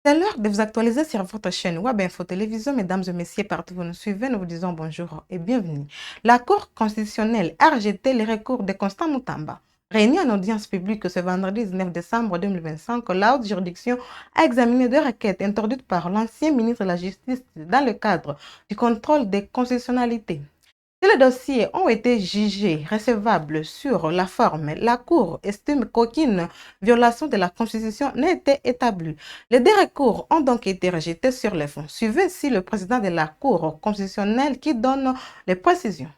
C'est l'heure de vous actualiser sur votre chaîne Web Info Télévision. Mesdames et messieurs, partout où vous nous suivez, nous vous disons bonjour et bienvenue. La Cour constitutionnelle a rejeté les recours de Constant Moutamba. Réunie en audience publique ce vendredi 19 décembre 2025, la haute juridiction a examiné deux requêtes introduites par l'ancien ministre de la Justice dans le cadre du contrôle des constitutionnalités. Si les dossiers ont été jugés recevables sur la forme, la Cour estime qu'aucune violation de la Constitution n'a été établie. Les deux recours ont donc été rejetés sur les fonds. Suivez ici le président de la Cour constitutionnelle qui donne les précisions.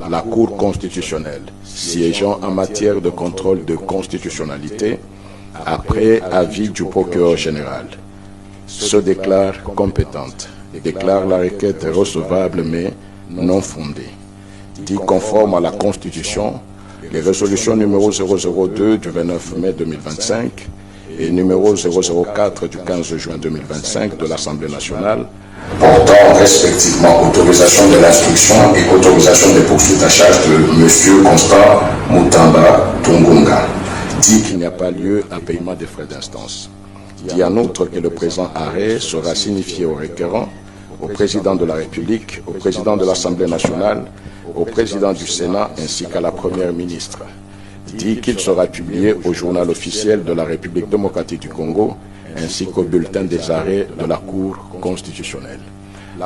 La Cour constitutionnelle, siégeant en matière de contrôle de constitutionnalité, après avis du procureur général, se déclare compétente et déclare la requête recevable mais non fondée. Dit conforme à la Constitution, les résolutions numéro 002 du 29 mai 2025 et numéro 004 du 15 juin 2025 de l'Assemblée nationale portant respectivement autorisation de l'instruction et autorisation des poursuites à charge de M. Constant Moutamba Tungunga, dit qu'il n'y a pas lieu à paiement des frais d'instance. Dit en outre que le présent arrêt sera signifié au requérant, au président de la République, au président de l'Assemblée nationale, au président du Sénat ainsi qu'à la première ministre. Dit qu'il sera publié au journal officiel de la République démocratique du Congo ainsi qu'au bulletin des arrêts de la Cour constitutionnelle.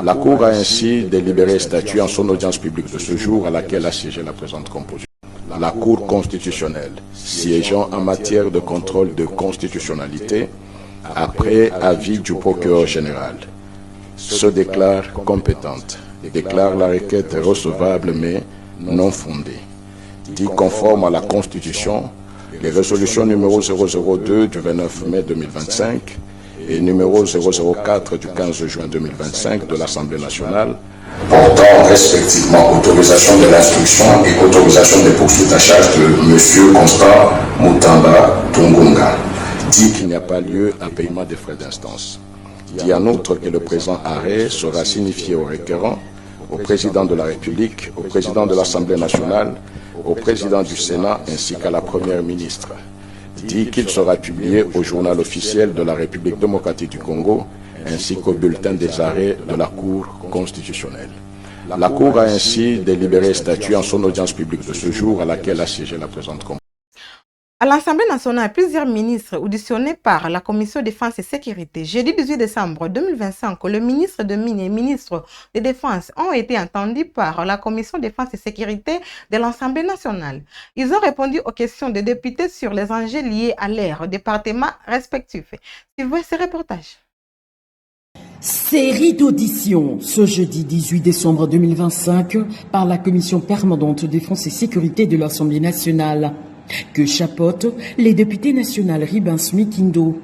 La Cour a ainsi délibéré et statué en son audience publique de ce jour à laquelle a siégé la présente composition. La Cour constitutionnelle, siégeant en matière de contrôle de constitutionnalité, après avis du procureur général, se déclare compétente et déclare la requête recevable mais non fondée. Dit conforme à la Constitution, les résolutions numéro 002 du 29 mai 2025 et numéro 004 du 15 juin 2025 de l'Assemblée nationale portant respectivement autorisation de l'instruction et autorisation des poursuites à charge de M. Constant Moutamba Tungunga, dit qu'il n'y a pas lieu à paiement des frais d'instance. Dit en outre que le présent arrêt sera signifié au requérant, au président de la République, au président de l'Assemblée nationale, au président du Sénat ainsi qu'à la première ministre. Dit qu'il sera publié au journal officiel de la République démocratique du Congo ainsi qu'au bulletin des arrêts de la Cour constitutionnelle. La Cour a ainsi délibéré et statué en son audience publique de ce jour à laquelle a siégé la présente commission. À l'Assemblée nationale, plusieurs ministres auditionnés par la Commission Défense et Sécurité. Jeudi 18 décembre 2025, le ministre de Mines et le ministre de Défense ont été entendus par la Commission Défense et Sécurité de l'Assemblée nationale. Ils ont répondu aux questions des députés sur les enjeux liés à leurs départements respectifs. Suivez ce reportage. Série d'auditions ce jeudi 18 décembre 2025 par la Commission permanente Défense et Sécurité de l'Assemblée nationale, que chapeautent les députés nationaux Ribens Mikindo.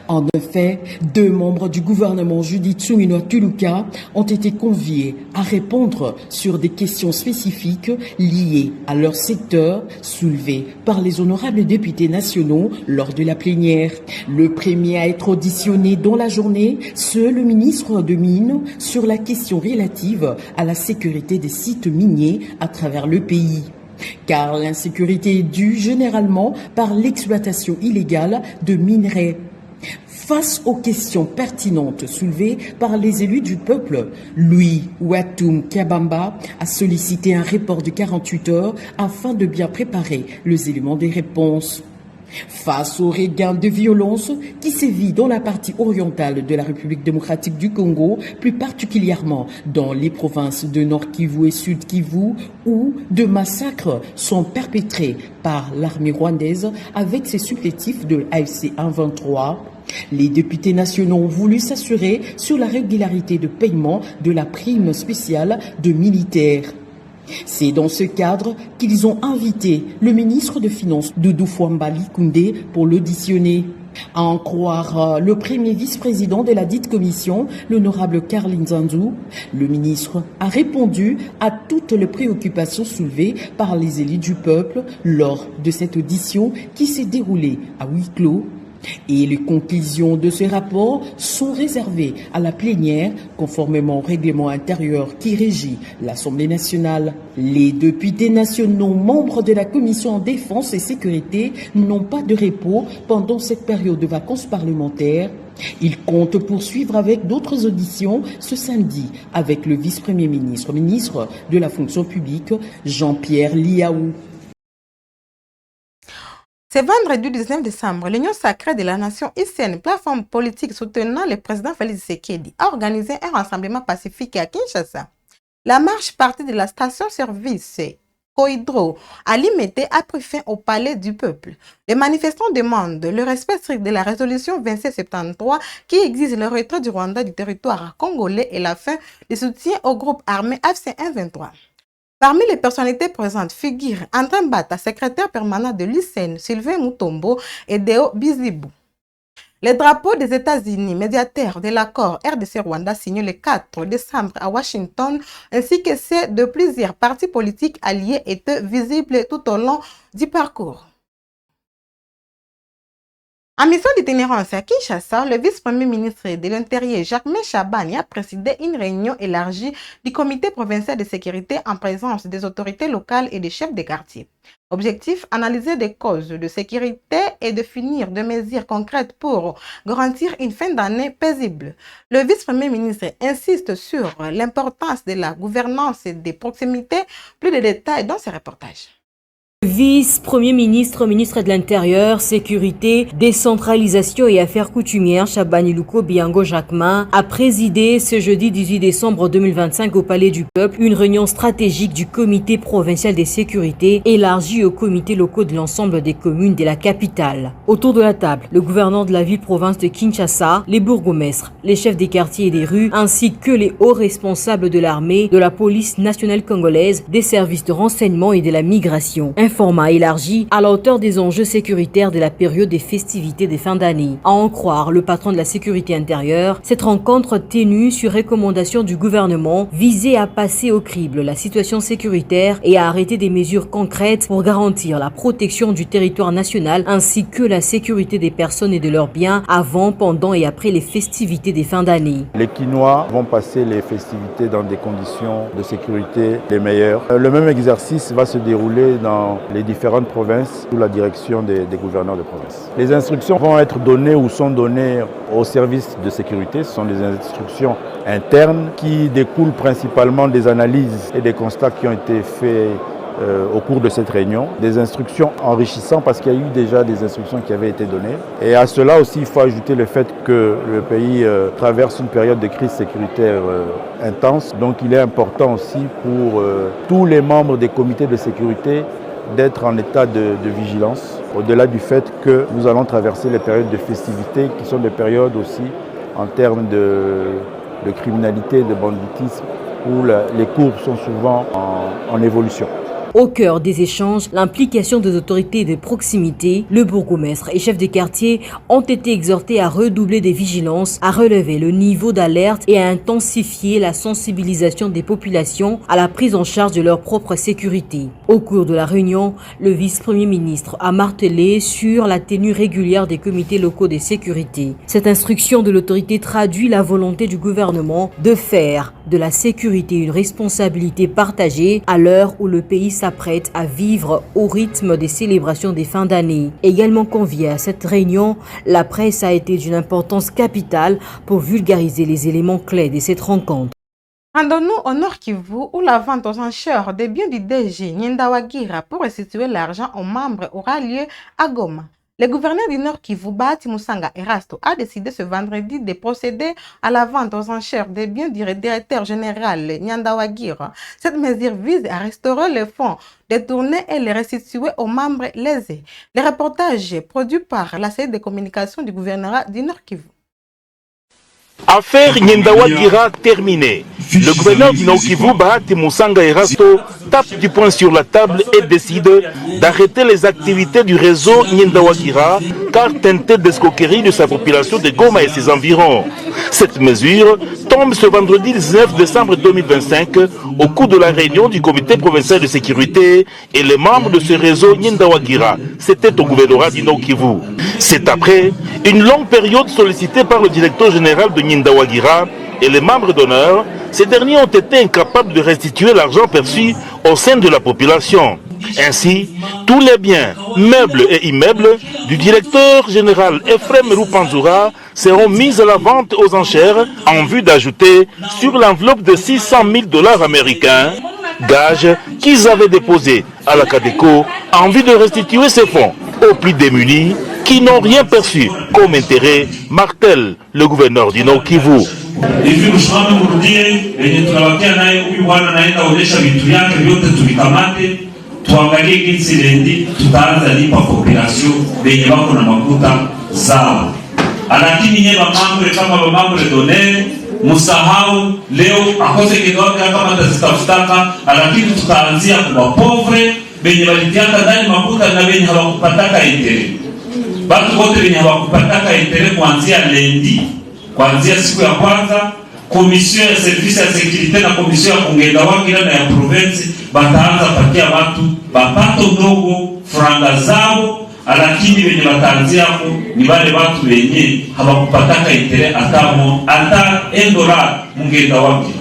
En effet, deux membres du gouvernement Judith Suminwa Tuluka ont été conviés à répondre sur des questions spécifiques liées à leur secteur soulevées par les honorables députés nationaux lors de la plénière. Le premier à être auditionné dans la journée, c'est le ministre de Mines sur la question relative à la sécurité des sites miniers à travers le pays. Car l'insécurité est due généralement par l'exploitation illégale de minerais. Face aux questions pertinentes soulevées par les élus du peuple, Louis Watum Kabamba a sollicité un report de 48 heures afin de bien préparer les éléments des réponses. Face au regain de violence qui sévit dans la partie orientale de la République démocratique du Congo, plus particulièrement dans les provinces de Nord Kivu et Sud Kivu, où de massacres sont perpétrés par l'armée rwandaise avec ses supplétifs de l'AFC 123, les députés nationaux ont voulu s'assurer sur la régularité de paiement de la prime spéciale de militaires. C'est dans ce cadre qu'ils ont invité le ministre de Finances Doudou Fouambali Koundé pour l'auditionner. À en croire le premier vice-président de la dite commission, l'honorable Karlin Zanzou, le ministre a répondu à toutes les préoccupations soulevées par les élus du peuple lors de cette audition qui s'est déroulée à huis clos. Et les conclusions de ce rapport sont réservées à la plénière conformément au règlement intérieur qui régit l'Assemblée nationale. Les députés nationaux membres de la Commission en défense et sécurité n'ont pas de repos pendant cette période de vacances parlementaires Il compte poursuivre avec d'autres auditions ce samedi avec le vice-premier ministre, ministre de la fonction publique, Jean-Pierre Liaou. Ce vendredi 19 décembre, l'Union sacrée de la nation ICN, plateforme politique soutenant le président Félix Tshisekedi, a organisé un rassemblement pacifique à Kinshasa. La marche partie de la station-service Koidro à Limete a pris fin au palais du peuple. Les manifestants demandent le respect strict de la résolution 2773 qui exige le retrait du Rwanda du territoire congolais et la fin du soutien au groupe armé FC123. Parmi les personnalités présentes figurent André Mbata, secrétaire permanent de l'ICN, Sylvain Mutombo et Deo Bizibou. Les drapeaux des États-Unis, médiateurs de l'accord RDC-Rwanda signé le 4 décembre à Washington, ainsi que ceux de plusieurs partis politiques alliés étaient visibles tout au long du parcours. En mission d'itinérance à Kinshasa, le vice-premier ministre de l'Intérieur, Jacquemain Chabani, a présidé une réunion élargie du comité provincial de sécurité en présence des autorités locales et des chefs de quartier. Objectif, analyser des causes de sécurité et définir des mesures concrètes pour garantir une fin d'année paisible. Le vice-premier ministre insiste sur l'importance de la gouvernance et des proximités. Plus de détails dans ce reportage. Vice-premier ministre, ministre de l'Intérieur, Sécurité, Décentralisation et Affaires coutumières, Chabani Luko Biango Jacquemain, a présidé ce jeudi 18 décembre 2025 au Palais du Peuple une réunion stratégique du comité provincial des sécurités élargie aux comités locaux de l'ensemble des communes de la capitale. Autour de la table, le gouverneur de la ville-province de Kinshasa, les bourgmestres, les chefs des quartiers et des rues, ainsi que les hauts responsables de l'armée, de la police nationale congolaise, des services de renseignement et de la migration. Un format élargi à la hauteur des enjeux sécuritaires de la période des festivités de fin d'année. À en croire le patron de la sécurité intérieure, cette rencontre tenue sur recommandation du gouvernement visait à passer au crible la situation sécuritaire et à arrêter des mesures concrètes pour garantir la protection du territoire national ainsi que la sécurité des personnes et de leurs biens avant, pendant et après les festivités des fins d'année. Les Kinois vont passer les festivités dans des conditions de sécurité les meilleures. Le même exercice va se dérouler dans les différentes provinces sous la direction des gouverneurs de province. Les instructions vont être données ou sont données aux services de sécurité. Ce sont des instructions internes qui découlent principalement des analyses et des constats qui ont été faits au cours de cette réunion. Des instructions enrichissantes parce qu'il y a eu déjà des instructions qui avaient été données. Et à cela aussi, il faut ajouter le fait que le pays traverse une période de crise sécuritaire intense. Donc il est important aussi pour tous les membres des comités de sécurité d'être en état de vigilance, au-delà du fait que nous allons traverser les périodes de festivités qui sont des périodes aussi en termes de criminalité, de banditisme, où les courbes sont souvent en évolution. Au cœur des échanges, l'implication des autorités de proximité, le bourgmestre et chefs de quartier ont été exhortés à redoubler des vigilances, à relever le niveau d'alerte et à intensifier la sensibilisation des populations à la prise en charge de leur propre sécurité. Au cours de la réunion, le vice-premier ministre a martelé sur la tenue régulière des comités locaux de sécurité. Cette instruction de l'autorité traduit la volonté du gouvernement de faire de la sécurité une responsabilité partagée à l'heure où le pays s'apprête à vivre au rythme des célébrations des fins d'année. Également conviée à cette réunion, la presse a été d'une importance capitale pour vulgariser les éléments clés de cette rencontre. Rendons-nous au Nord Kivu où la vente aux enchères des biens du DG Nyendawagira pour restituer l'argent aux membres aura lieu à Goma. Le gouverneur du Nord Kivu, Bahati Musanga Erasto, a décidé ce vendredi de procéder à la vente aux enchères des biens du directeur général Nyendawagira. Cette mesure vise à restaurer les fonds détournés et les restituer aux membres lésés. Le reportage produit par la cellule de communication du gouvernorat du Nord Kivu. Affaire Nyendawagira terminée. Le gouverneur du Nord Kivu, Bahati Musanga Erasto, tape du poing sur la table et décide d'arrêter les activités du réseau Nyendawagira car teinté d'escroquerie de sa population de Goma et ses environs. Cette mesure tombe ce vendredi 19 décembre 2025 au cours de la réunion du comité provincial de sécurité et les membres de ce réseau Nyendawagira. C'était au gouvernorat du Nord Kivu. C'est après une longue période sollicitée par le directeur général de Nyendawagira et les membres d'honneur. Ces derniers ont été incapables de restituer l'argent perçu au sein de la population. Ainsi, tous les biens, meubles et immeubles du directeur général Ephrem Rupanzura seront mis à la vente aux enchères en vue d'ajouter sur l'enveloppe de $600,000 américains, gage qu'ils avaient déposé à la Cadeco en vue de restituer ces fonds aux plus démunis qui n'ont rien perçu comme intérêt, martèle le gouverneur du Nord Kivu. Hivi msimame mrudie yenye tunawakia naye huyu bwana naenda onyesha vitu yake vyote tuvikamate, tuangalie jinsi lendi tutaanza lipa population benye wako na makuta zao. Lakini nyema mambo kama mambo donere musahau leo akose kidogo kama tazitafutaka, lakini tutaanzia kwa povre benye walitiaka ndani makuta na benye hawakupataka intere. Watu wote benye hawakupataka intere kuanzia lendi, kuanzia siku ya kwanza, komisio ya service ya securite na komisio ya Ngendawagira na ya province bataanza patia watu bapato ndogo franga zao, lakini wenye bataanzia hapo ni wale watu wenye hawakupataka intere hata $1 Ngendawagira.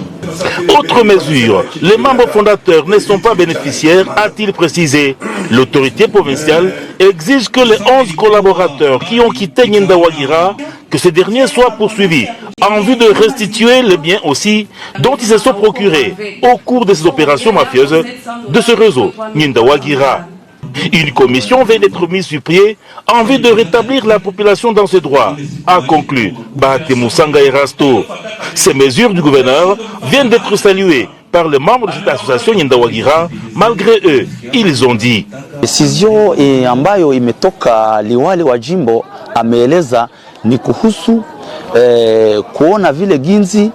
Autre mesure, les membres fondateurs ne sont pas bénéficiaires, a-t-il précisé. L'autorité provinciale exige que les 11 collaborateurs qui ont quitté Ngendawagira, que ces derniers soient poursuivis en vue de restituer les biens aussi dont ils se sont procurés au cours de ces opérations mafieuses de ce réseau Ngendawagira. Une commission vient d'être mise sur pied en vue de rétablir la population dans ses droits, a conclu Bahati Musanga Erasto. Ces mesures du gouverneur viennent d'être saluées par les membres de cette association Ngendawagira. Malgré eux, ils ont dit décision ambayo imetoka liwali wa jimbo ameeleza ni kuhusu kuona vile ginzi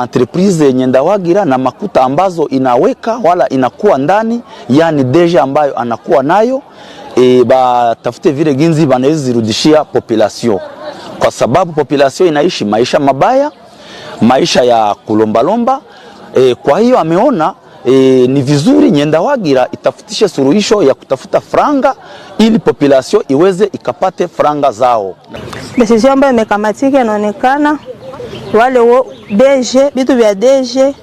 entreprise Ngendawagira na makuta ambazo inaweka wala inakuwa ndani, yani deja ambayo anakuwa nayo batafute vile ginzi banaweza zirudishia population, kwa sababu population inaishi maisha mabaya, maisha ya kulombalomba. Kwa hiyo ameona ni vizuri Ngendawagira itafutishe suluhisho ya kutafuta franga ili population iweze ikapate franga zao. Decision ambayo imekamatika inaonekana wale DG, vitu vya DG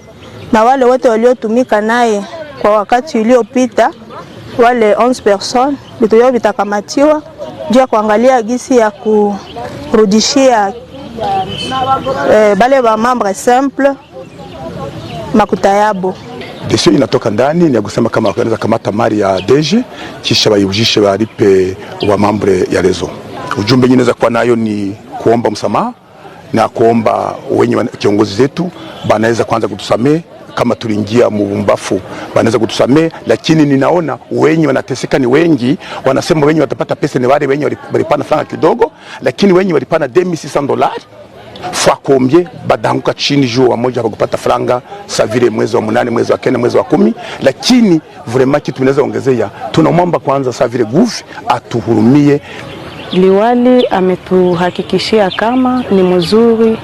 na wale wote waliotumika naye kwa wakati uliopita, wale 11 personnes, vitu vyao vitakamatiwa juu ya kuangalia gisi ya kurudishia bale wa membre simple makuta yabo. Desio inatoka ndani ni ya kusema kama wanaweza kamata mali ya DG kisha bayujishe walipe wa membre ya rezo. Ujumbe nyingine za kwa nayo ni kuomba msamaha na kuomba wenye kiongozi zetu banaweza kwanza kutusamee kama tuliingia mubumbafu, banaweza kutusamee, lakini ninaona wenye wanateseka ni wengi. Wanasema wenye watapata pesa ni wale wenye walipana franga kidogo, lakini wenye walipana $2,600 fwa kombie badanguka chini juu wa moja kupata franga savile mwezi wa 8, mwezi wa 9, mwezi wa 10. Lakini vraiment kitu tunaweza ongezea, tunamwomba kwanza savile gufi atuhurumie. Liwali ametuhakikishia kama ni mzuri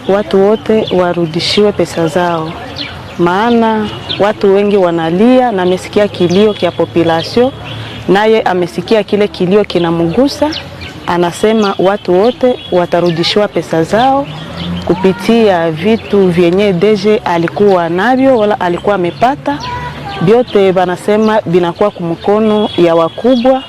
watu wote warudishiwe pesa zao, maana watu wengi wanalia, na amesikia kilio kia population, naye amesikia kile kilio kinamgusa. Anasema watu wote watarudishiwa pesa zao kupitia vitu vyenye DG alikuwa navyo wala alikuwa amepata, vyote banasema binakuwa kumkono ya wakubwa.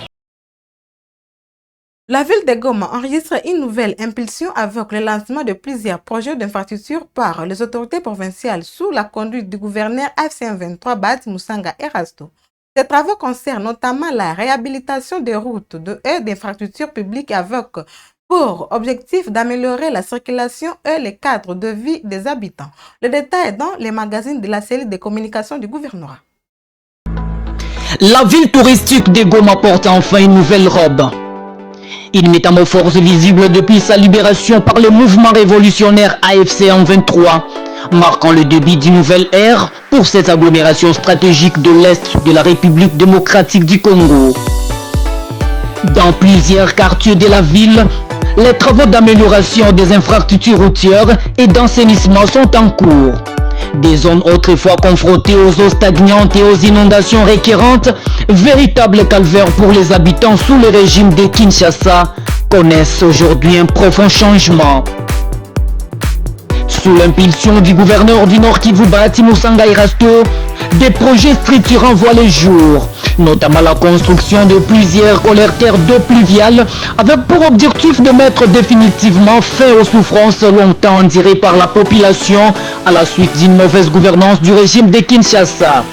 La ville de Goma enregistre une nouvelle impulsion avec le lancement de plusieurs projets d'infrastructure par les autorités provinciales sous la conduite du gouverneur AFC M23 Bahati Musanga Erasto. Ces travaux concernent notamment la réhabilitation des routes et d'infrastructures publiques avec pour objectif d'améliorer la circulation et le cadre de vie des habitants. Le détail est dans les magazines de la cellule de communication du gouvernorat. La ville touristique de Goma porte enfin une nouvelle robe. Une métamorphose visible depuis sa libération par le mouvement révolutionnaire AFC M23, marquant le début d'une nouvelle ère pour cette agglomération stratégique de l'Est de la République démocratique du Congo. Dans plusieurs quartiers de la ville, les travaux d'amélioration des infrastructures routières et d'assainissement sont en cours. Des zones autrefois confrontées aux eaux stagnantes et aux inondations récurrentes, véritables calvaires pour les habitants sous le régime de Kinshasa, connaissent aujourd'hui un profond changement. Sous l'impulsion du gouverneur du Nord Kivu Bahati Musanga Erasto, des projets structurants voient le jour, notamment la construction de plusieurs collecteurs d'eau pluviale avec pour objectif de mettre définitivement fin aux souffrances longtemps endurées par la population à la suite d'une mauvaise gouvernance du régime de Kinshasa.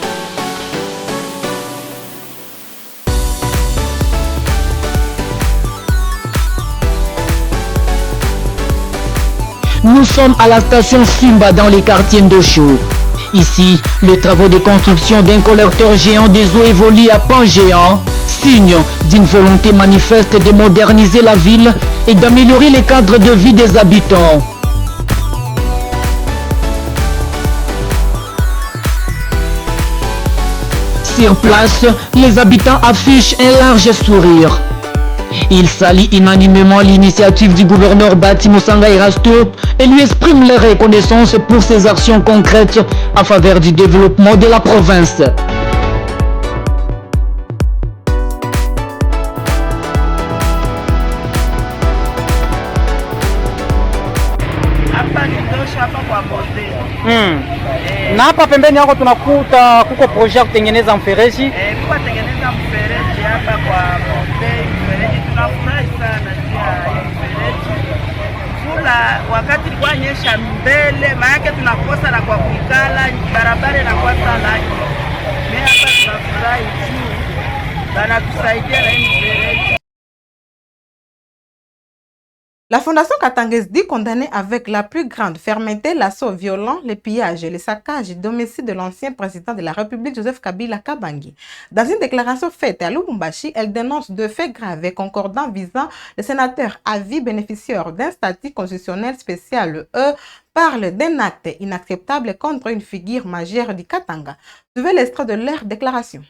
Nous sommes à la station Simba dans les quartiers d'Ocho. Ici, les travaux de construction d'un collecteur géant des eaux évoluent à pan géant, signe d'une volonté manifeste de moderniser la ville et d'améliorer les cadres de vie des habitants. Sur place, les habitants affichent un large sourire. Ils saluent unanimement l'initiative du gouverneur Bati Musanga Erasto et lui expriment leur reconnaissance pour ses actions concrètes en faveur du développement de la province. Na hapa pembeni yako tunakuta kuko project ya kutengeneza mfereji. Kutengeneza mfereji hapa kwa bonde mfereji, tunafurahi sana hii mfereji. Kula wakati ilikuwa nyesha mbele, maana tunakosa na kwa kuikala, barabara inakuwa sana. Mimi hapa tunafurahi juu bana tusaidia na hii mfereji. La Fondation Katangese dit condamner avec la plus grande fermeté l'assaut violent, les pillages et les saccages du domicile de l'ancien président de la République, Joseph Kabila Kabange. Dans une déclaration faite à Lubumbashi, elle dénonce deux faits graves et concordants visant les sénateurs à vie bénéficiaires d'un statut constitutionnel spécial. Eux parlent d'un acte inacceptable contre une figure majeure du Katanga. Suivez l'extrait de leur déclaration.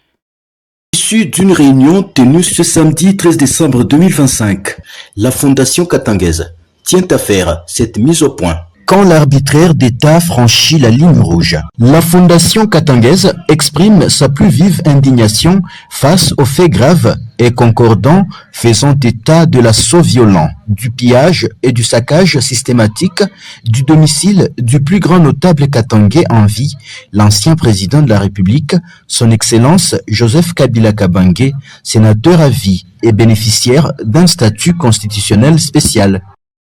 Issu d'une réunion tenue ce samedi 13 décembre 2025, la Fondation Katangese tient à faire cette mise au point. Quand l'arbitraire d'État franchit la ligne rouge, la Fondation Katangese exprime sa plus vive indignation face aux faits graves et concordants faisant état de l'assaut violent, du pillage et du saccage systématique du domicile du plus grand notable katangais en vie, l'ancien président de la République, son Excellence Joseph Kabila Kabange, sénateur à vie et bénéficiaire d'un statut constitutionnel spécial.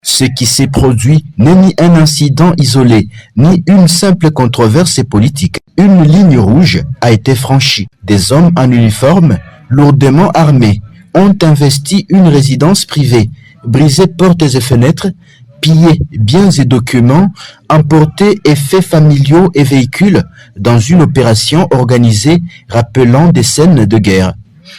Ce qui s'est produit n'est ni un incident isolé, ni une simple controverse politique. Une ligne rouge a été franchie. Des hommes en uniforme, lourdement armés, ont investi une résidence privée, brisé portes et fenêtres, pillé biens et documents, emporté effets familiaux et véhicules dans une opération organisée rappelant des scènes de guerre.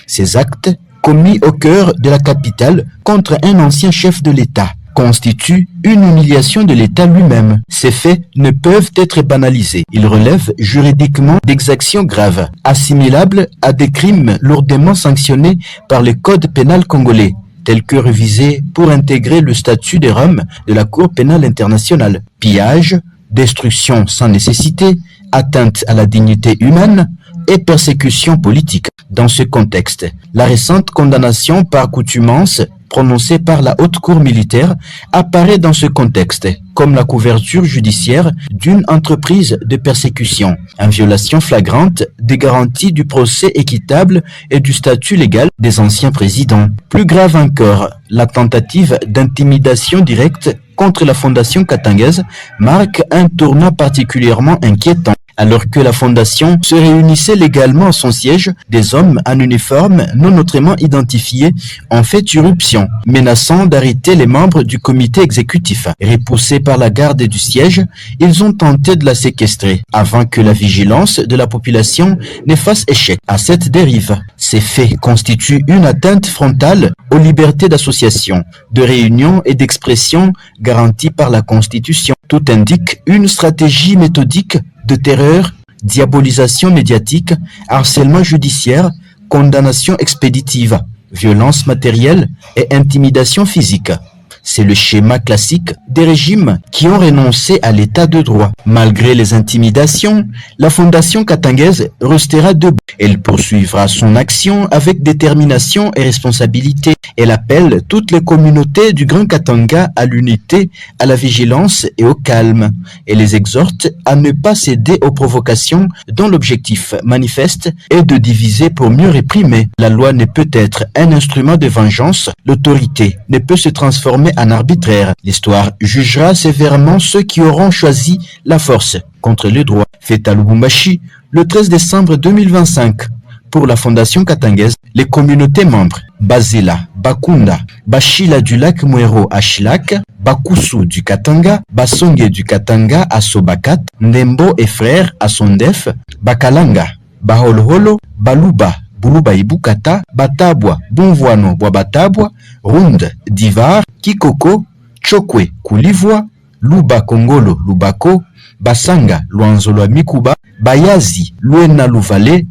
Ces actes, commis au cœur de la capitale contre un ancien chef de l'État, constitue une humiliation de l'État lui-même. Ces faits ne peuvent être banalisés. Ils relèvent juridiquement d'exactions graves, assimilables à des crimes lourdement sanctionnés par le Code pénal congolais, tels que révisés pour intégrer le statut de Rome de la Cour pénale internationale. Pillage, destruction sans nécessité, atteinte à la dignité humaine et persécution politique. Dans ce contexte, la récente condamnation par coutumance prononcée par la Haute Cour militaire apparaît dans ce contexte comme la couverture judiciaire d'une entreprise de persécution, en violation flagrante des garanties du procès équitable et du statut légal des anciens présidents. Plus grave encore, la tentative d'intimidation directe contre la Fondation Katangese marque un tournant particulièrement inquiétant. Alors que la Fondation se réunissait légalement à son siège, des hommes en uniforme non autrement identifiés ont fait irruption, menaçant d'arrêter les membres du comité exécutif. Repoussés par la garde du siège, ils ont tenté de la séquestrer, avant que la vigilance de la population ne fasse échec à cette dérive. Ces faits constituent une atteinte frontale aux libertés d'association, de réunion et d'expression garanties par la Constitution. Tout indique une stratégie méthodique de terreur, diabolisation médiatique, harcèlement judiciaire, condamnation expéditive, violence matérielle et intimidation physique. C'est le schéma classique des régimes qui ont renoncé à l'état de droit. Malgré les intimidations, la Fondation katangaise restera debout. Elle poursuivra son action avec détermination et responsabilité. Elle appelle toutes les communautés du Grand Katanga à l'unité, à la vigilance et au calme. Elle les exhorte à ne pas céder aux provocations dont l'objectif manifeste est de diviser pour mieux réprimer. La loi ne peut être un instrument de vengeance. L'autorité ne peut se transformer en arbitraire. L'histoire jugera sévèrement ceux qui auront choisi la force contre le droit. Fait à Lubumbashi le 13 décembre 2025. Pour la Fondation katangaise, les communautés membres Bazela, Bakunda, Bashila du lac Mwero à Shilak, Bakusu du Katanga, Basonge du Katanga à Sobakat, Ndembo et frères à Sondef, Bakalanga, Baholholo, Baluba, Buluba Ibukata, Batabwa, Bonvoano, Boabatabwa, Rund, Divar, Kikoko, Chokwe, Kulivwa, Luba Kongolo, Lubako, Basanga, Luanzolo Mikuba, Bayazi, Luena Luvale.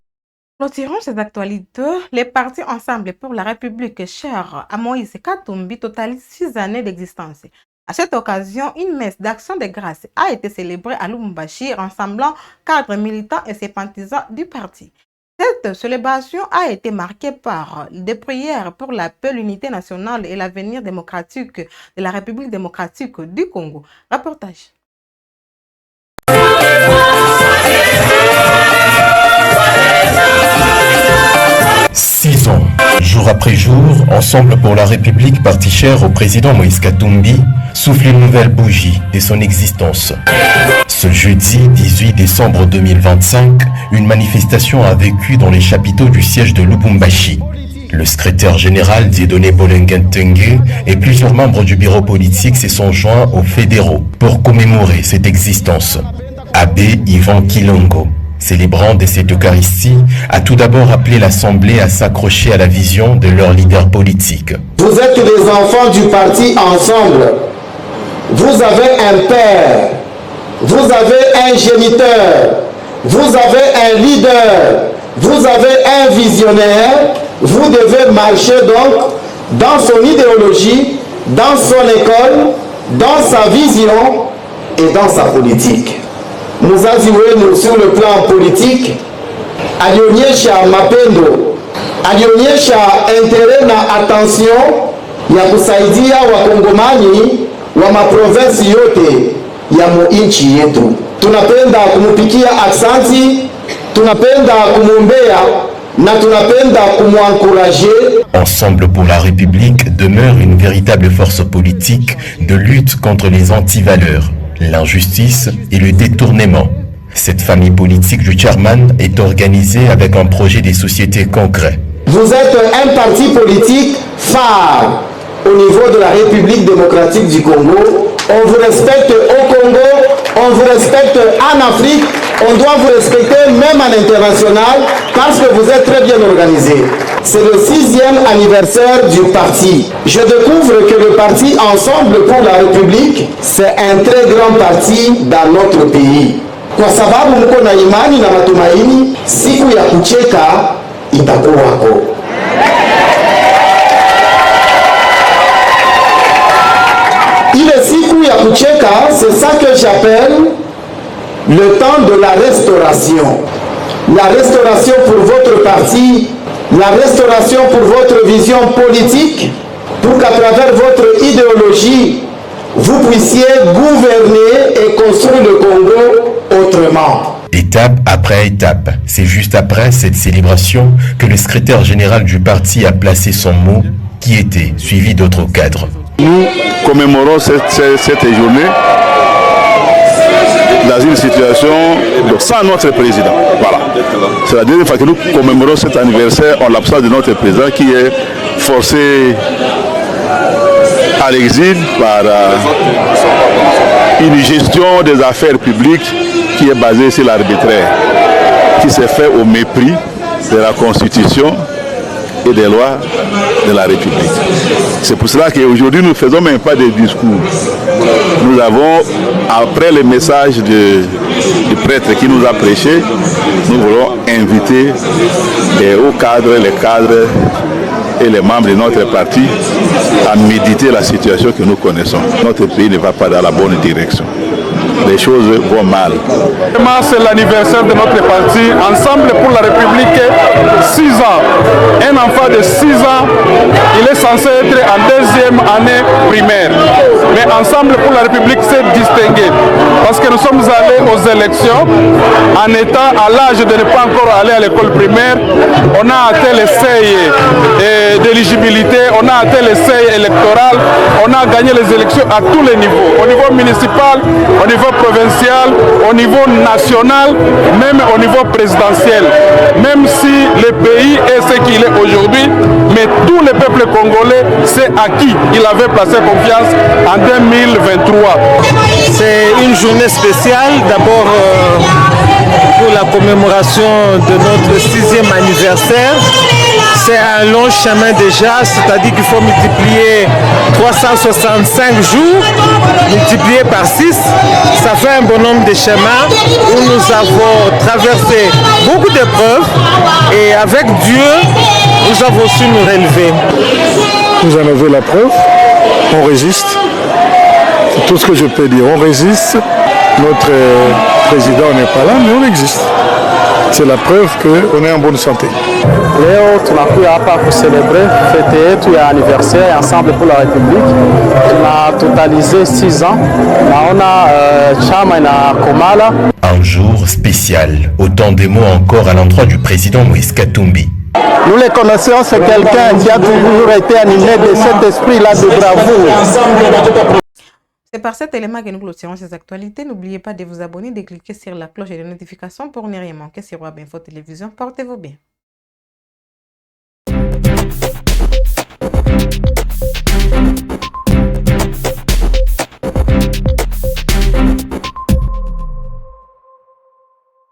Clôturons ces actualités. Les partis Ensemble pour la République chers à Moïse Katumbi totalisent 6 années d'existence. À cette occasion, une messe d'action de grâce a été célébrée à Lubumbashi, rassemblant cadres militants et sympathisants du parti. Cette célébration a été marquée par des prières pour la paix, l'unité nationale et l'avenir démocratique de la République démocratique du Congo. Reportage. Six ans, jour après jour, Ensemble pour la République, parti cher au président Moïse Katumbi, souffle une nouvelle bougie de son existence. Ce jeudi 18 décembre 2025, une manifestation a vécu dans les chapiteaux du siège de Lubumbashi. Le secrétaire général Dieudonné Bolengentengue et plusieurs membres du bureau politique se sont joints aux fédéraux pour commémorer cette existence. Abbé Yvan Kilongo, célébrant de cette Eucharistie, a tout d'abord appelé l'Assemblée à s'accrocher à la vision de leur leader politique. Vous êtes des enfants du parti Ensemble. Vous avez un père, vous avez un géniteur, vous avez un leader, vous avez un visionnaire. Vous devez marcher donc dans son idéologie, dans son école, dans sa vision et dans sa politique. Nous avons sur le plan politique, alionyesha mapendo, alionyesha intérêt na attention ya kusaidia wakongomani wa maprovinsi yote ya muinchi yetu. Tunapenda kumupikia aksanti, tunapenda kumuombea na tunapenda kumuencourager. Ensemble pour la République demeure une véritable force politique de lutte contre les antivaleurs, l'injustice et le détournement. Cette famille politique du chairman est organisée avec un projet de société concret. Vous êtes un parti politique phare au niveau de la République démocratique du Congo. On vous respecte au Congo, on vous respecte en Afrique, on doit vous respecter même à l'international parce que vous êtes très bien organisé. C'est le 6e anniversaire du parti. Je découvre que le parti Ensemble pour la République, c'est un très grand parti dans notre pays. Kwa sababu mko na imani na matumaini, siku ya kucheka itakuwako. Ile siku ya kucheka, c'est ça que j'appelle le temps de la restauration. La restauration pour votre parti, la restauration pour votre vision politique, pour qu'à travers votre idéologie, vous puissiez gouverner et construire le Congo autrement. Étape après étape, c'est juste après cette célébration que le secrétaire général du parti a placé son mot qui était suivi d'autres cadres. Nous commémorons cette journée dans une situation sans notre président. Voilà. C'est la deuxième fois que nous commémorons cet anniversaire en l'absence de notre président qui est forcé à l'exil par une gestion des affaires publiques qui est basée sur l'arbitraire, qui s'est fait au mépris de la Constitution et des lois de la République. C'est pour cela qu'aujourd'hui nous ne faisons même pas de discours. Nous avons, après le message du prêtre qui nous a prêché, nous voulons inviter les hauts cadres, les cadres et les membres de notre parti à méditer la situation que nous connaissons. Notre pays ne va pas dans la bonne direction. Les choses vont mal. C'est l'anniversaire de notre parti, Ensemble pour la République, 6 ans. Un enfant de 6 ans, il est censé être en 2e année primaire. Mais Ensemble pour la République s'est distingué parce que nous sommes allés aux élections en étant à l'âge de ne pas encore aller à l'école primaire. On a atteint les seuils d'éligibilité, on a atteint les seuils électoraux, on a gagné les élections à tous les niveaux, au niveau municipal, au niveau provincial, au niveau national, même au niveau présidentiel. Même si le pays est ce qu'il est aujourd'hui, mais tout le peuple congolais sait à qui il avait placé confiance en 2023. C'est une journée spéciale, d'abord pour la commémoration de notre 6e anniversaire. C'est un long chemin déjà, c'est-à-dire qu'il faut multiplier 365 jours, multiplié par 6, ça fait un bon nombre de chemins où nous avons traversé beaucoup d'épreuves et avec Dieu, nous avons su nous relever. Vous en avez la preuve, on résiste. C'est tout ce que je peux dire, on résiste. Notre président n'est pas là, mais on existe. C'est la preuve qu'on est en bonne santé. Leo tunakuja hapa kucelebre fete yetu ya anniversaire Ensemble pour la République. Tuna totalisé 6 ans. Naona chama inakomala. Un jour spécial, autant de mots encore à l'endroit du président Moïse Katumbi. Nous les connaissons, c'est quelqu'un qui a toujours été animé de cet esprit-là de bravoure. C'est par cet élément que nous clôturons ces actualités. N'oubliez pas de vous abonner, de cliquer sur la cloche et les notifications pour ne rien manquer sur Web Info Télévision. Portez-vous bien.